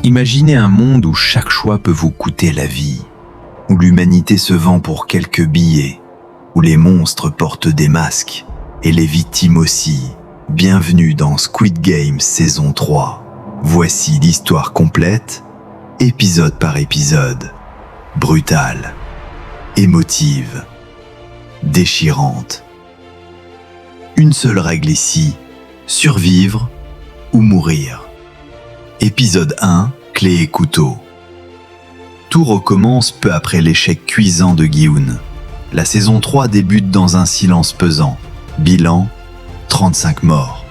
Imaginez un monde où chaque choix peut vous coûter la vie, où l'humanité se vend pour quelques billets, où les monstres portent des masques et les victimes aussi. Bienvenue dans Squid Game saison 3. Voici l'histoire complète, épisode par épisode. Brutale, émotive, déchirante. Une seule règle ici, survivre ou mourir. Épisode 1, clé et couteau. Tout recommence peu après l'échec cuisant de Gi-hun. La saison 3 débute dans un silence pesant. Bilan, 35 morts.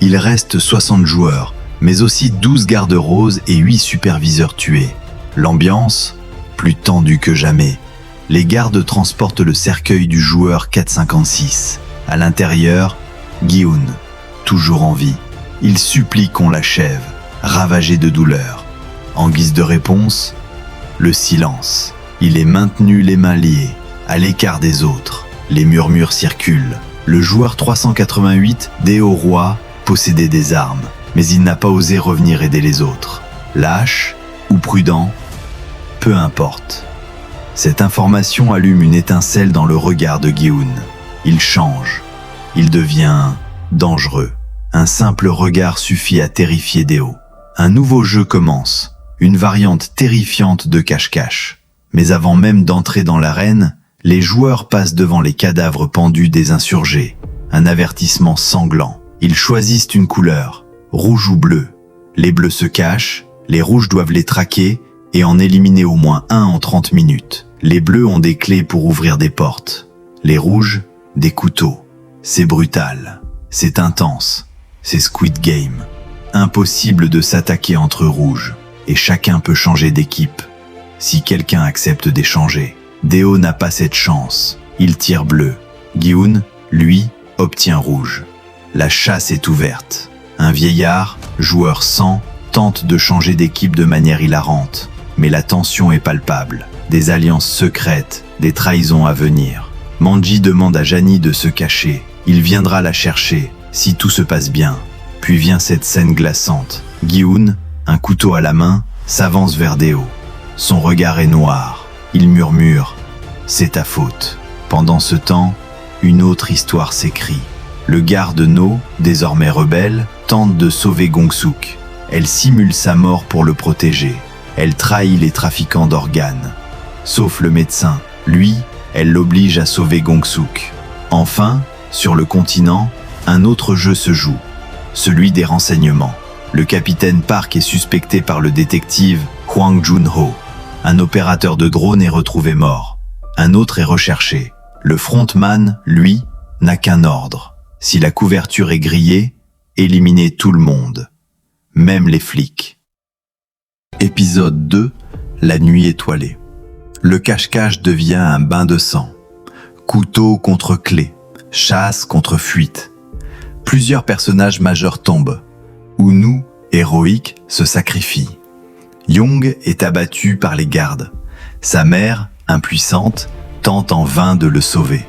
Il reste 60 joueurs, mais aussi 12 gardes roses et 8 superviseurs tués. L'ambiance, plus tendue que jamais. Les gardes transportent le cercueil du joueur 456. À l'intérieur, Gi-hun, toujours en vie. Il supplie qu'on l'achève, ravagé de douleur. En guise de réponse, le silence. Il est maintenu les mains liées, à l'écart des autres. Les murmures circulent. Le joueur 388, Deo Roi, possédait des armes, mais il n'a pas osé revenir aider les autres. Lâche ou prudent, peu importe. Cette information allume une étincelle dans le regard de Gi-hun. Il change. Il devient dangereux. Un simple regard suffit à terrifier Deo. Un nouveau jeu commence, une variante terrifiante de cache-cache. Mais avant même d'entrer dans l'arène, les joueurs passent devant les cadavres pendus des insurgés. Un avertissement sanglant. Ils choisissent une couleur, rouge ou bleu. Les bleus se cachent, les rouges doivent les traquer et en éliminer au moins un en 30 minutes. Les bleus ont des clés pour ouvrir des portes. Les rouges, des couteaux. C'est brutal. C'est intense. C'est Squid Game. Impossible de s'attaquer entre rouges, et chacun peut changer d'équipe. Si quelqu'un accepte d'échanger, Deo n'a pas cette chance. Il tire bleu. Gi-hun, lui, obtient rouge. La chasse est ouverte. Un vieillard, joueur 100, tente de changer d'équipe de manière hilarante. Mais la tension est palpable. Des alliances secrètes, des trahisons à venir. Manji demande à Jani de se cacher. Il viendra la chercher, si tout se passe bien. Puis vient cette scène glaçante. Gi-hun, un couteau à la main, s'avance vers Deo. Son regard est noir. Il murmure « C'est ta faute ». Pendant ce temps, une autre histoire s'écrit. Le garde No, désormais rebelle, tente de sauver Gong-suk. Elle simule sa mort pour le protéger. Elle trahit les trafiquants d'organes. Sauf le médecin. Lui, elle l'oblige à sauver Gong-suk. Enfin, sur le continent, un autre jeu se joue. Celui des renseignements. Le capitaine Park est suspecté par le détective Hwang Jun-ho. Un opérateur de drone est retrouvé mort. Un autre est recherché. Le frontman, lui, n'a qu'un ordre. Si la couverture est grillée, éliminez tout le monde. Même les flics. Épisode 2, la nuit étoilée. Le cache-cache devient un bain de sang. Couteau contre clé, chasse contre fuite. Plusieurs personnages majeurs tombent. Unu, héroïque, se sacrifie. Young est abattu par les gardes. Sa mère, impuissante, tente en vain de le sauver.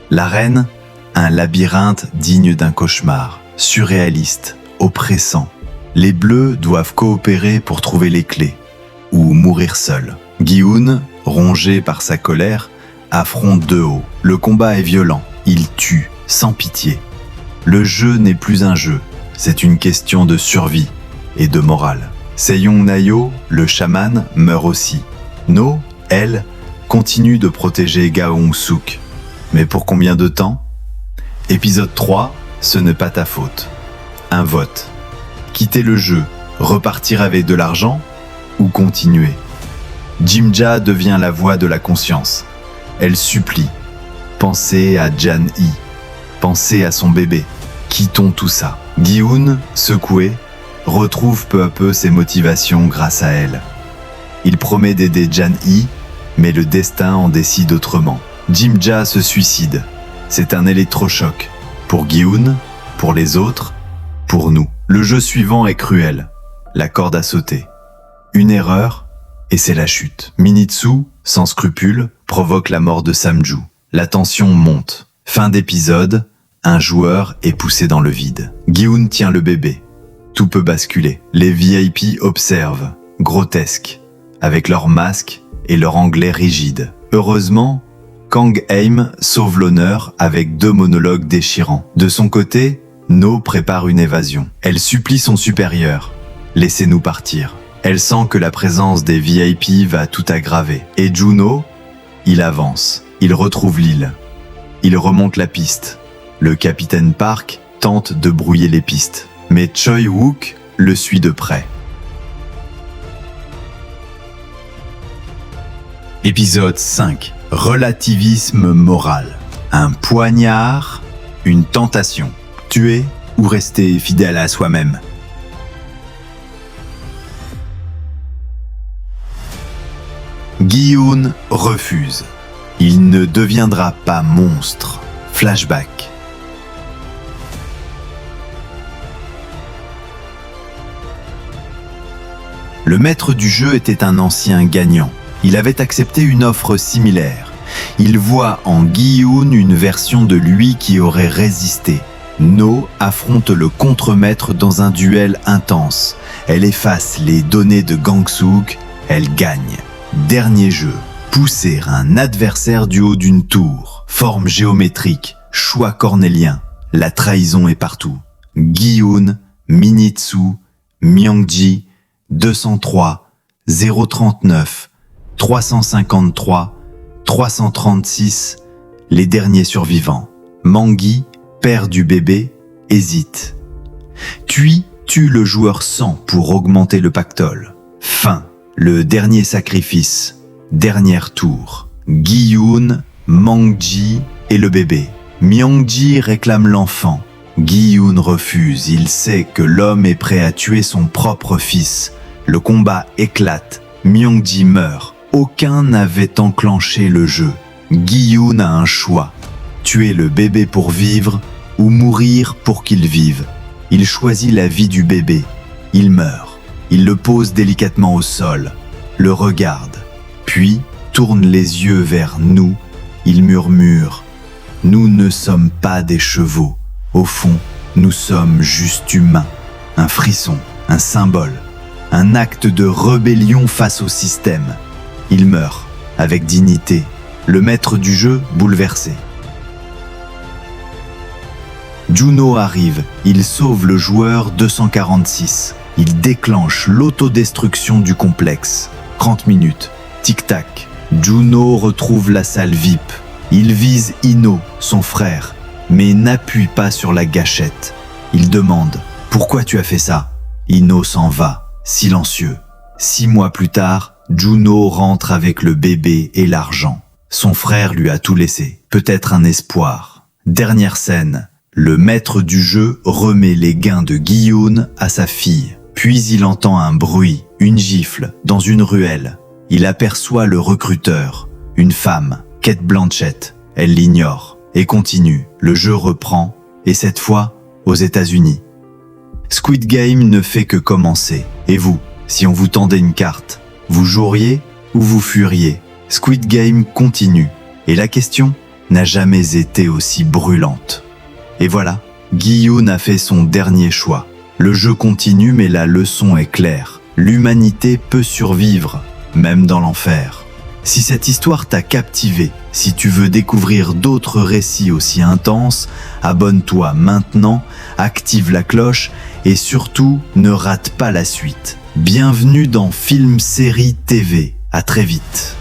La reine, un labyrinthe digne d'un cauchemar, surréaliste, oppressant. Les bleus doivent coopérer pour trouver les clés, ou mourir seuls. Gi-hun, rongé par sa colère, affronte Deo. Le combat est violent, il tue, sans pitié. Le jeu n'est plus un jeu, c'est une question de survie et de morale. Seyong Nayo, le chaman, meurt aussi. No, elle, continue de protéger Gong-suk. Mais pour combien de temps ? Épisode 3, ce n'est pas ta faute. Un vote. Quitter le jeu, repartir avec de l'argent ou continuer ? Jimja devient la voix de la conscience. Elle supplie. Pensez à Jan-hee. Pensez à son bébé. Quittons tout ça. Gi-hun, secoué, retrouve peu à peu ses motivations grâce à elle. Il promet d'aider Jan-hee, mais le destin en décide autrement. Jimja se suicide. C'est un électrochoc. Pour Gi-hun, pour les autres, pour nous. Le jeu suivant est cruel. La corde a sauté. Une erreur, et c'est la chute. Minitsu, sans scrupule, provoque la mort de Samju. La tension monte. Fin d'épisode, un joueur est poussé dans le vide. Gi-hun tient le bébé. Tout peut basculer. Les VIP observent. grotesques, avec leurs masques et leur anglais rigide. Heureusement, Kang Aim sauve l'honneur avec 2 monologues déchirants. De son côté, No prépare une évasion. Elle supplie son supérieur. « Laissez-nous partir ». Elle sent que la présence des VIP va tout aggraver. Et Juno, il avance. Il retrouve l'île. Il remonte la piste. Le capitaine Park tente de brouiller les pistes. Mais Choi Wook le suit de près. Épisode 5. Relativisme moral. Un poignard, une tentation. Tuer ou rester fidèle à soi-même. Gi-hun refuse. Il ne deviendra pas monstre. Flashback. Le maître du jeu était un ancien gagnant. Il avait accepté une offre similaire. Il voit en Gi-hun une version de lui qui aurait résisté. No affronte le contremaître dans un duel intense. Elle efface les données de Gang-suk, elle gagne. Dernier jeu, pousser un adversaire du haut d'une tour. Forme géométrique, choix cornélien. La trahison est partout. Gi-hun, Minitsu, Myung-ji, 203, 039, 353, 336, les derniers survivants. Mangi, père du bébé, hésite. Tui tue le joueur 100 pour augmenter le pactole. Fin. Le dernier sacrifice. Dernier tour. Gi-hun, Mang-ji et le bébé. Myung-ji réclame l'enfant. Gi-hun refuse. Il sait que l'homme est prêt à tuer son propre fils. Le combat éclate. Myung-ji meurt. Aucun n'avait enclenché le jeu. Gi-hun a un choix. Tuer le bébé pour vivre ou mourir pour qu'il vive. Il choisit la vie du bébé. Il meurt. Il le pose délicatement au sol, le regarde, puis tourne les yeux vers nous. Il murmure « Nous ne sommes pas des chevaux. Au fond, nous sommes juste humains. » Un frisson, un symbole, un acte de rébellion face au système. Il meurt, avec dignité, le maître du jeu bouleversé. Juno arrive, il sauve le joueur 246. Il déclenche l'autodestruction du complexe. 30 minutes, tic-tac. Juno retrouve la salle VIP. Il vise Ino, son frère, mais n'appuie pas sur la gâchette. Il demande « Pourquoi tu as fait ça ?» Ino s'en va, silencieux. 6 mois plus tard, Juno rentre avec le bébé et l'argent. Son frère lui a tout laissé, peut-être un espoir. Dernière scène, le maître du jeu remet les gains de Gi-hun à sa fille. Puis il entend un bruit, une gifle, dans une ruelle. Il aperçoit le recruteur, une femme, Cate Blanchett. Elle l'ignore et continue. Le jeu reprend, et cette fois, aux États-Unis. Squid Game ne fait que commencer. Et vous, si on vous tendait une carte, vous joueriez ou vous fuiriez? Squid Game continue, et la question n'a jamais été aussi brûlante. Et voilà, Gi-hun a fait son dernier choix. Le jeu continue, mais la leçon est claire. L'humanité peut survivre, même dans l'enfer. Si cette histoire t'a captivé, si tu veux découvrir d'autres récits aussi intenses, abonne-toi maintenant, active la cloche et surtout ne rate pas la suite. Bienvenue dans Film Série TV. À très vite.